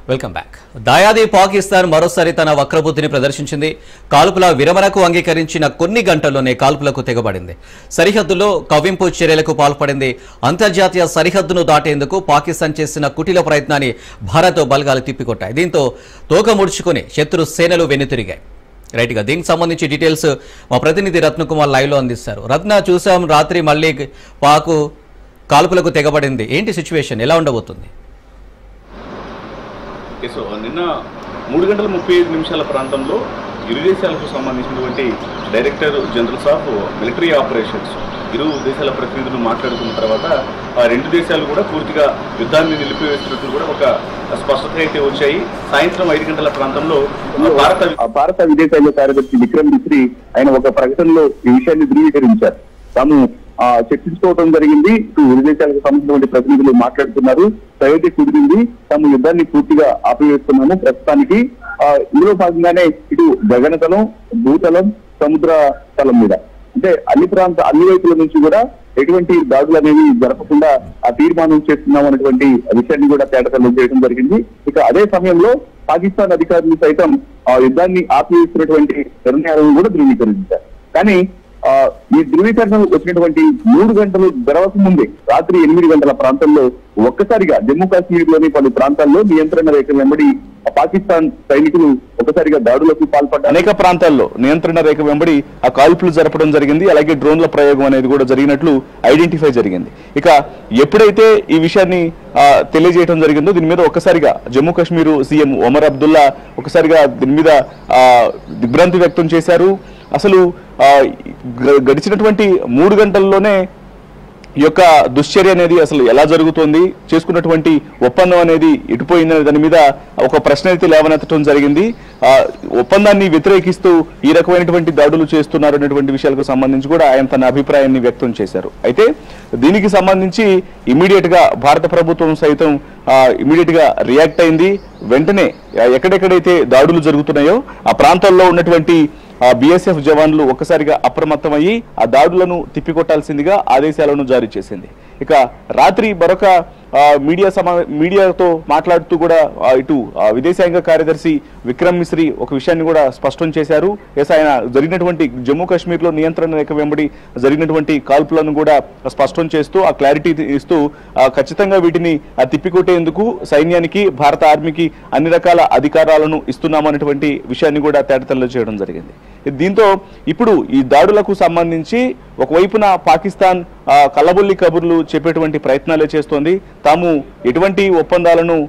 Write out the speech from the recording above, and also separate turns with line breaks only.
Welcome back. దాయాది Pakistan మరోసారి తన వక్రబుద్ధిని ప్రదర్శించింది. కాల్పుల విరమణకు అంగీకరించిన కొన్ని గంటల్లోనే కాల్పులకు తెగబడింది. సరిహద్దులో కవ్వింపు చర్యలకు పాల్పడింది. అంతర్జాతీయ సరిహద్దును దాటేందుకు పాకిస్తాన్ చేసిన కుటిల ప్రయత్నాన్ని భారత్ బలగాలు తిప్పికొట్టాయి. దీంతో తోక ముడుచుకుని శత్రు సేనలు వెనుతిరిగాయి. రైట్గా దీనికి సంబంధించి డీటెయిల్స్ మా ప్రతినిధి రత్నకుమార్ లైవ్లో అందిస్తారు. రత్న, చూసాం రాత్రి మళ్ళీ పాకు కాల్పులకు తెగబడింది. ఏంటి సిచ్యువేషన్, ఎలా ఉండబోతుంది?
నిన్న 3:35 ప్రాంతంలో ఇరు దేశాలకు సంబంధించినటువంటి director generals of military operations ఇరు దేశాల ప్రతినిధులు మాట్లాడుకున్న తర్వాత ఆ రెండు దేశాలు కూడా పూర్తిగా యుద్ధాన్ని నిలిపివేస్తున్నట్లు కూడా ఒక స్పష్టత అయితే వచ్చాయి. సాయంత్రం 5 గంటల ప్రాంతంలో భారత విదేశాంగ కార్యదర్శి విక్రమ్ మిశ్రీ ఆయన ఒక ప్రకటనలో ఈ విషయాన్ని ధృవీకరించారు. తాము చర్చించుకోవడం జరిగింది. ఇటు ఇరు దేశాలకు సంబంధించిన ప్రతినిధులు మాట్లాడుతున్నారు. సయోధ్య కుదిరింది, తాము యుద్ధాన్ని పూర్తిగా ఆపివేస్తున్నాము ప్రస్తుతానికి. ఇందులో భాగంగానే ఇటు గగనతలం, భూతలం, సముద్ర తలం మీద అంటే అన్ని వైపుల నుంచి కూడా ఎటువంటి దాడులు అనేవి జరపకుండా ఆ తీర్మానం చేస్తున్నాం అనేటువంటి విషయాన్ని కూడా తేటతెల్లం చేయడం జరిగింది. ఇక అదే సమయంలో పాకిస్తాన్ అధికారులు సైతం ఆ యుద్ధాన్ని ఆపివేస్తున్నటువంటి నిర్ణయాలను కూడా ధృవీకరించారు. కానీ ఈ ధృవీకరణ వచ్చినటువంటి 3 గంటలు గడవక ముందే రాత్రి 8 గంటల ప్రాంతంలో ఒక్కసారిగా జమ్మూ కాశ్మీర్ లోని పలు ప్రాంతాల్లో నియంత్రణ రేఖ వెంబడి పాకిస్తాన్ సైనికులు ఒకసారిగా దాడులకు పాల్పడ్డారు. అనేక ప్రాంతాల్లో నియంత్రణ రేఖ వెంబడి ఆ కాల్పులు జరపడం జరిగింది. అలాగే డ్రోన్ల ప్రయోగం అనేది కూడా జరిగినట్లు ఐడెంటిఫై జరిగింది. ఇక ఎప్పుడైతే ఈ విషయాన్ని తెలియజేయడం జరిగిందో దీని మీద ఒక్కసారిగా జమ్మూ కాశ్మీర్ సీఎం ఒమర్ అబ్దుల్లా ఒకసారిగా దీని మీద దిగ్భ్రాంతి వ్యక్తం చేశారు. అసలు గడిచినటువంటి 3 గంటల్లోనే ఈ యొక్క దుశ్చర్య అనేది అసలు ఎలా జరుగుతోంది, చేసుకున్నటువంటి ఒప్పందం అనేది ఎటుపోయింది దాని మీద ఒక ప్రశ్న అయితే లేవనెత్తడం జరిగింది. ఒప్పందాన్ని వ్యతిరేకిస్తూ ఈ రకమైనటువంటి దాడులు చేస్తున్నారు అనేటువంటి విషయాలకు సంబంధించి కూడా ఆయన తన అభిప్రాయాన్ని వ్యక్తం చేశారు. అయితే దీనికి సంబంధించి ఇమీడియట్ గా భారత ప్రభుత్వం సైతం ఇమీడియట్ గా రియాక్ట్ అయింది. వెంటనే ఎక్కడెక్కడైతే దాడులు జరుగుతున్నాయో ఆ ప్రాంతాల్లో ఉన్నటువంటి బీఎస్ఎఫ్ జవాన్లు ఒక్కసారిగా అప్రమత్తమయ్యి ఆ దాడులను తిప్పికొట్టాల్సిందిగా ఆదేశాలను జారీ చేసింది. ఇక రాత్రి మరొక మీడియాతో మాట్లాడుతూ కూడా ఇటు విదేశాంగ కార్యదర్శి విక్రమ్ మిశ్రీ ఒక విషయాన్ని కూడా స్పష్టం చేశారు. ఆయన జరిగినటువంటి జమ్మూ కాశ్మీర్ లో నియంత్రణ రేఖ వెంబడి జరిగినటువంటి కాల్పులను కూడా స్పష్టం చేస్తూ ఆ క్లారిటీ ఇస్తూ ఖచ్చితంగా వీటిని తిప్పికొట్టేందుకు సైన్యానికి, భారత ఆర్మీకి అన్ని రకాల అధికారాలను ఇస్తున్నామనేటువంటి విషయాన్ని కూడా తేటతెల్లం చేయడం జరిగింది. దీంతో ఇప్పుడు ఈ దాడులకు సంబంధించి ఒకవైపున పాకిస్తాన్ కల్లబొల్లి కబుర్లు చెప్పేటువంటి ప్రయత్నాలే చేస్తోంది. తాము ఎటువంటి ఒప్పందాలను